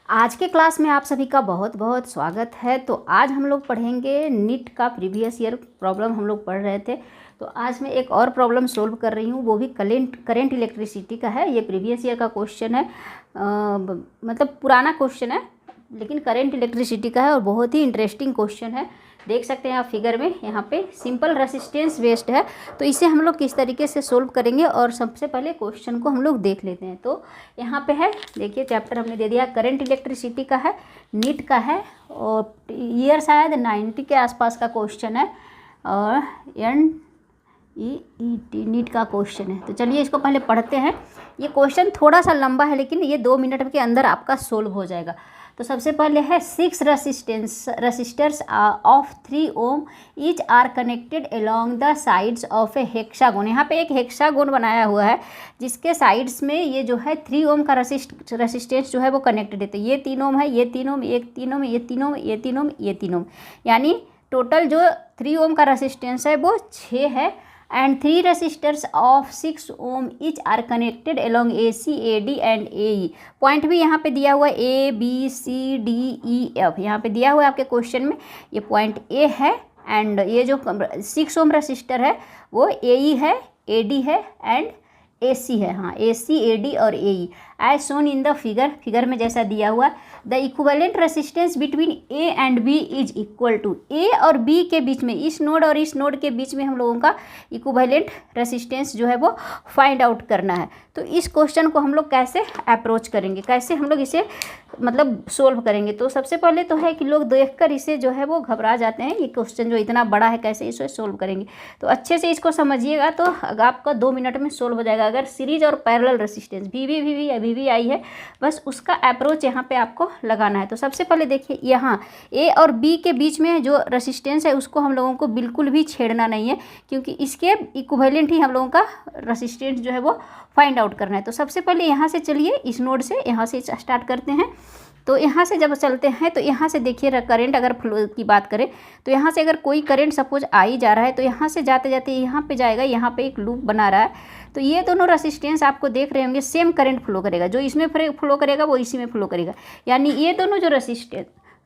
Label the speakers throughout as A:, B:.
A: आज के क्लास में आप सभी का बहुत बहुत स्वागत है। तो आज हम लोग पढ़ेंगे नीट का प्रीवियस ईयर प्रॉब्लम हम लोग पढ़ रहे थे। तो आज मैं एक और प्रॉब्लम सोल्व कर रही हूँ, वो भी करेंट इलेक्ट्रिसिटी का है। ये प्रीवियस ईयर का क्वेश्चन है, मतलब पुराना क्वेश्चन है लेकिन करेंट इलेक्ट्रिसिटी का है और बहुत ही इंटरेस्टिंग क्वेश्चन है। देख सकते हैं आप फिगर में, यहाँ पे सिंपल रेसिस्टेंस बेस्ड है। तो इसे हम लोग किस तरीके से सोल्व करेंगे और सबसे पहले क्वेश्चन को हम लोग देख लेते हैं। तो यहाँ पे है, देखिए चैप्टर हमने दे दिया, करंट इलेक्ट्रिसिटी का है, नीट का है और ईयर शायद 90 के आसपास का क्वेश्चन है और NEET नीट का क्वेश्चन है। तो चलिए इसको पहले पढ़ते हैं। ये क्वेश्चन थोड़ा सा लंबा है लेकिन ये 2 मिनट के अंदर आपका सोल्व हो जाएगा। तो सबसे पहले है 6 resistors of 3 ohm each are connected along the sides of a hexagon. यहाँ पे एक हेक्सागोन बनाया हुआ है जिसके साइड्स में ये जो है 3 ओम का रेसिस्टेंस जो है वो कनेक्टेड है। तो ये 3 ओम है, ये 3 ओम, ये 3 ओम, ये 3 ओम, ये 3 ओम, ये 3 ओम, यानी टोटल जो 3 ओम का रेसिस्टेंस है वो 6 है। And 3 resistors of 6 ohm each are connected along AC AD and AE। Point भी यहाँ पे दिया हुआ है ABCDEF, यहाँ पे दिया हुआ है आपके क्वेश्चन में। ये पॉइंट A है एंड ये जो 6 ओम रेसिस्टर है वो AE है, AD है एंड AC है। हाँ, AC AD और AE as shown in the figure में जैसा दिया हुआ। The equivalent resistance between A and B is equal to, A और B के बीच में, इस नोड और इस नोड के बीच में हम लोगों का इक्विवेलेंट रेसिस्टेंस जो है वो फाइंड आउट करना है। तो इस क्वेश्चन को हम लोग कैसे अप्रोच करेंगे, कैसे हम लोग इसे मतलब सोल्व करेंगे। तो सबसे पहले तो है कि लोग देखकर इसे जो है वो घबरा जाते हैं, ये क्वेश्चन जो इतना बड़ा है कैसे इसे सोल्व करेंगे। तो अच्छे से इसको समझिएगा तो आपका 2 मिनट में सोल्व हो जाएगा। अगर सीरीज और पैरेलल रेसिस्टेंस VV आई है, बस उसका अप्रोच यहाँ पे आपको लगाना है। तो सबसे पहले देखिए, यहाँ A और B के बीच में जो रेसिस्टेंस है उसको हम लोगों को बिल्कुल भी छेड़ना नहीं है, क्योंकि इसके इक्विवेलेंट ही हम लोगों का रेसिस्टेंस जो है वो फाइंड आउट करना है। तो सबसे पहले यहाँ से चलिए, इस नोड से यहाँ से स्टार्ट करते हैं। तो यहाँ से जब चलते हैं तो यहाँ से देखिए करंट अगर फ्लो की बात करें तो यहाँ से अगर कोई करंट सपोज आ ही जा रहा है तो यहाँ से जाते जाते यहाँ पे जाएगा, यहाँ पे एक लूप बना रहा है। तो ये दोनों रेसिस्टेंस आपको देख रहे होंगे सेम करंट फ्लो करेगा, जो इसमें फ्लो करेगा वो इसी में फ्लो करेगा। यानी ये दोनों जो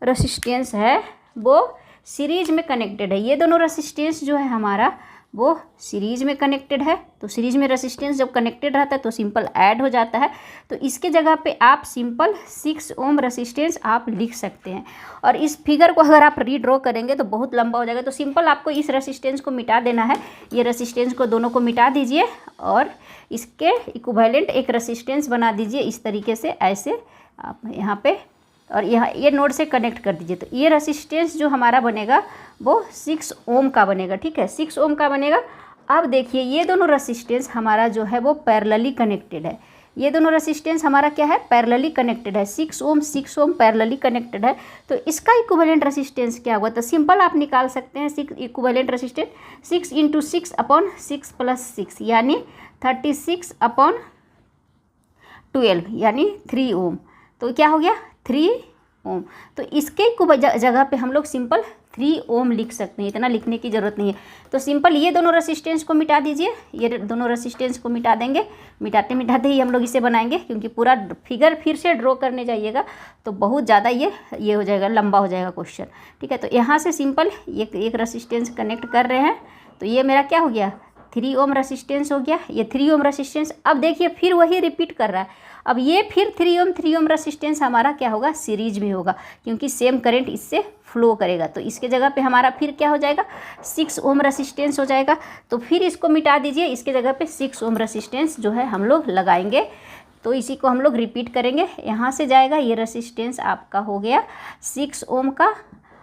A: रेसिस्टेंस है वो सीरीज में कनेक्टेड है। ये दोनों रेसिस्टेंस जो है हमारा वो सीरीज में कनेक्टेड है। तो सीरीज में रेसिस्टेंस जब कनेक्टेड रहता है तो सिंपल ऐड हो जाता है। तो इसके जगह पे आप सिंपल 6 ओम रेसिस्टेंस आप लिख सकते हैं। और इस फिगर को अगर आप रीड्रॉ करेंगे तो बहुत लंबा हो जाएगा। तो सिंपल आपको इस रेसिस्टेंस को मिटा देना है। ये रेसिस्टेंस को दोनों को मिटा दीजिए और इसके इक्विवेलेंट एक रेसिस्टेंस बना दीजिए इस तरीके से, ऐसे आप यहाँ पे, और यहाँ ये नोड से कनेक्ट कर दीजिए। तो ये रेसिस्टेंस जो हमारा बनेगा वो 6 ओम का बनेगा। ठीक है, 6 ओम का बनेगा। अब देखिए ये दोनों रेसिस्टेंस हमारा जो है वो पैरेलली कनेक्टेड है। ये दोनों रेसिस्टेंस हमारा क्या है, पैरेलली कनेक्टेड है। 6 ओम पैरेलली कनेक्टेड है। तो इसका इक्विवेलेंट रेसिस्टेंस क्या होगा, तो सिंपल आप निकाल सकते हैं। इक्विवेलेंट रेसिस्टेंस 6 × 6 / 6 + 6 यानी 36/12 यानी 3 ओम। तो क्या हो गया, 3 ओम। तो इसके जगह पे हम लोग सिंपल 3 ओम लिख सकते हैं, इतना लिखने की ज़रूरत नहीं है। तो सिंपल ये दोनों रेसिस्टेंस को मिटा दीजिए, ये दोनों रेसिस्टेंस को मिटा देंगे। मिटाते ही हम लोग इसे बनाएंगे, क्योंकि पूरा फिगर फिर से ड्रॉ करने जाइएगा तो बहुत ज़्यादा ये हो जाएगा, लंबा हो जाएगा क्वेश्चन। ठीक है, तो यहाँ से सिंपल एक रेसिस्टेंस कनेक्ट कर रहे हैं। तो ये मेरा क्या हो गया, 3 ओम रेसिस्टेंस हो गया, ये 3 ओम रेसिस्टेंस। अब देखिए फिर वही रिपीट कर रहा है। अब ये फिर 3 ओम रेसिस्टेंस हमारा क्या होगा, सीरीज में होगा, क्योंकि सेम करंट इससे फ्लो करेगा। तो इसके जगह पे हमारा फिर क्या हो जाएगा, 6 ओम रेसिस्टेंस हो जाएगा। तो फिर इसको मिटा दीजिए, इसके जगह पे 6 ओम रेसिस्टेंस जो है हम लोग लगाएंगे। तो इसी को हम लोग रिपीट करेंगे। यहाँ से जाएगा, ये रेसिस्टेंस आपका हो गया 6 ओम का।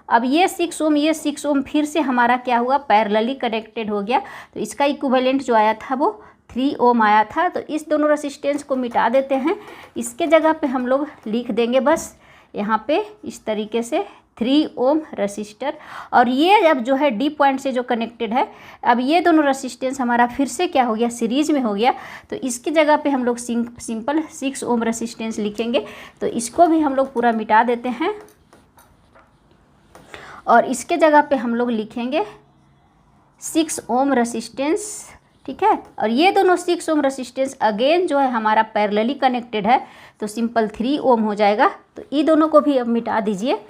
A: अब ये 6 ओम फिर से हमारा क्या हुआ, पैरेलली कनेक्टेड हो गया। तो इसका इक्विवेलेंट जो आया था वो 3 ओम आया था। तो इस दोनों रेसिस्टेंस को मिटा देते हैं। इसके जगह पे हम लोग लिख देंगे बस यहाँ पे इस तरीके से 3 ओम रेसिस्टर। और ये अब जो है डी पॉइंट से जो कनेक्टेड है, अब ये दोनों रेसिस्टेंस हमारा फिर से क्या हो गया, सीरीज में हो गया। तो इसकी जगह पे हम लोग सिंपल 6 ओम रेसिस्टेंस लिखेंगे। तो इसको भी हम लोग पूरा मिटा देते हैं और इसके जगह पे हम लोग लिखेंगे 6 ओम रेसिस्टेंस ठीक है। और ये दोनों 6 ओम रेसिस्टेंस अगेन जो है हमारा पैरेलली कनेक्टेड है, तो सिंपल 3 ओम हो जाएगा। तो ये दोनों को भी अब मिटा दीजिए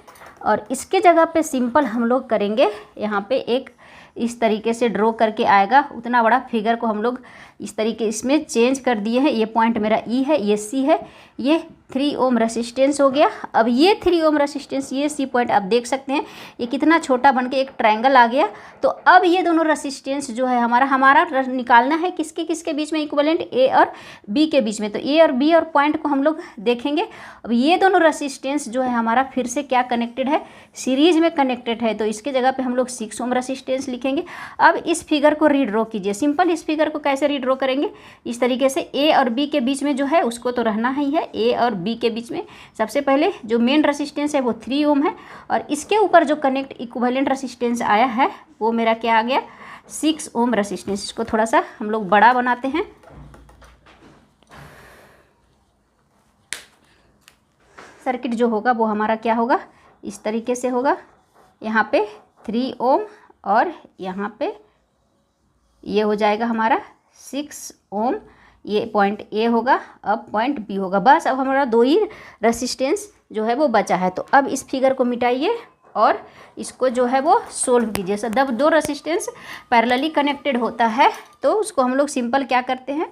A: और इसके जगह पे सिंपल हम लोग करेंगे यहाँ पे एक इस तरीके से ड्रॉ करके आएगा। उतना बड़ा फिगर को हम लोग इस तरीके इसमें चेंज कर दिए हैं। ये पॉइंट मेरा ई है, ये सी है, ये 3 ओम रेसिस्टेंस हो गया। अब ये 3 ओम रेसिस्टेंस, ये सी पॉइंट आप देख सकते हैं ये कितना छोटा बन के एक ट्रायंगल आ गया। तो अब ये दोनों रेसिस्टेंस जो है हमारा निकालना है किसके किसके बीच में, इक्विवेलेंट ए और बी के बीच में। तो ए और बी और पॉइंट को हम लोग देखेंगे। अब ये दोनों रेसिस्टेंस जो है हमारा फिर से क्या कनेक्टेड है, सीरीज में कनेक्टेड है। तो इसके जगह पे हम लोग 6 ओम रेसिस्टेंस लिखेंगे। अब इस फिगर को रीड्रॉ कीजिए। सिंपल इस फिगर को कैसे रीड्रॉ करेंगे, इस तरीके से ए और बी के बीच में जो है उसको तो रहना ही है। ए और बी के बीच में सबसे पहले जो मेन रेसिस्टेंस है वो 3 ओम है और इसके ऊपर जो कनेक्ट इक्विवेलेंट रेसिस्टेंस आया है वो मेरा क्या आ गया, 6 ओम रेसिस्टेंस। इसको थोड़ा सा हम लोग बड़ा बनाते हैं। सर्किट जो होगा वो हमारा क्या होगा, इस तरीके से होगा। यहाँ पे 3 ओम और यहाँ पे ये हो जाएगा हमारा 6 ओम। ये पॉइंट ए होगा, अब पॉइंट बी होगा। बस अब हमारा 2 ही रेसिस्टेंस जो है वो बचा है। तो अब इस फिगर को मिटाइए और इसको जो है वो सोल्व कीजिए। जब 2 रेसिस्टेंस पैरेलली कनेक्टेड होता है तो उसको हम लोग सिंपल क्या करते हैं,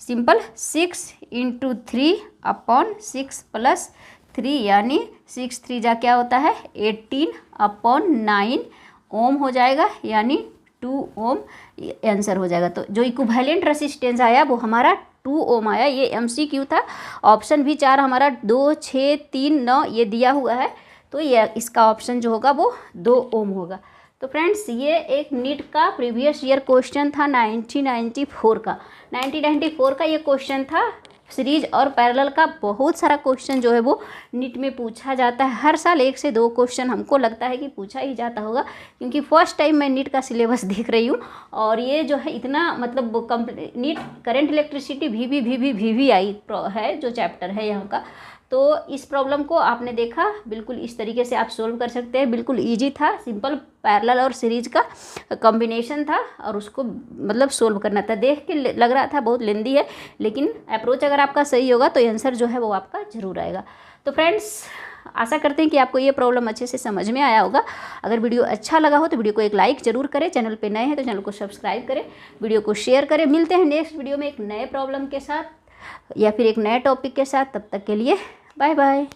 A: सिंपल 6 × 3 अपॉन 6 + 3 यानी 6 3 जा क्या होता है 18 अपॉन 9 ओम हो जाएगा, यानी 2 ओम आंसर हो जाएगा। तो जो इक्विवेलेंट रेसिस्टेंस आया वो हमारा 2 ओम आया। ये MCQ था। ऑप्शन भी 4 हमारा 2, 6, 3, 9 ये दिया हुआ है। तो ये इसका ऑप्शन जो होगा वो 2 ओम होगा। तो फ्रेंड्स ये एक नीट का प्रीवियस ईयर क्वेश्चन था 1994 का। 1994 का ये क्वेश्चन था। सीरीज और पैरेलल का बहुत सारा क्वेश्चन जो है वो नीट में पूछा जाता है। हर साल 1 से 2 क्वेश्चन हमको लगता है कि पूछा ही जाता होगा, क्योंकि फर्स्ट टाइम मैं नीट का सिलेबस देख रही हूँ। और ये जो है इतना मतलब नीट करंट इलेक्ट्रिसिटी भी आई है जो चैप्टर है यहाँ का। तो इस प्रॉब्लम को आपने देखा, बिल्कुल इस तरीके से आप सोल्व कर सकते हैं। बिल्कुल इजी था, सिंपल पैरेलल और सीरीज का कॉम्बिनेशन था और उसको मतलब सोल्व करना था। देख के लग रहा था बहुत लेंदी है, लेकिन अप्रोच अगर आपका सही होगा तो आंसर जो है वो आपका ज़रूर आएगा। तो फ्रेंड्स आशा करते हैं कि आपको ये प्रॉब्लम अच्छे से समझ में आया होगा। अगर वीडियो अच्छा लगा हो तो वीडियो को एक लाइक ज़रूर करें। चैनल पे नए हैं तो चैनल को सब्सक्राइब करें, वीडियो को शेयर करें। मिलते हैं नेक्स्ट वीडियो में एक नए प्रॉब्लम के साथ या फिर एक नए टॉपिक के साथ। तब तक के लिए बाय बाय।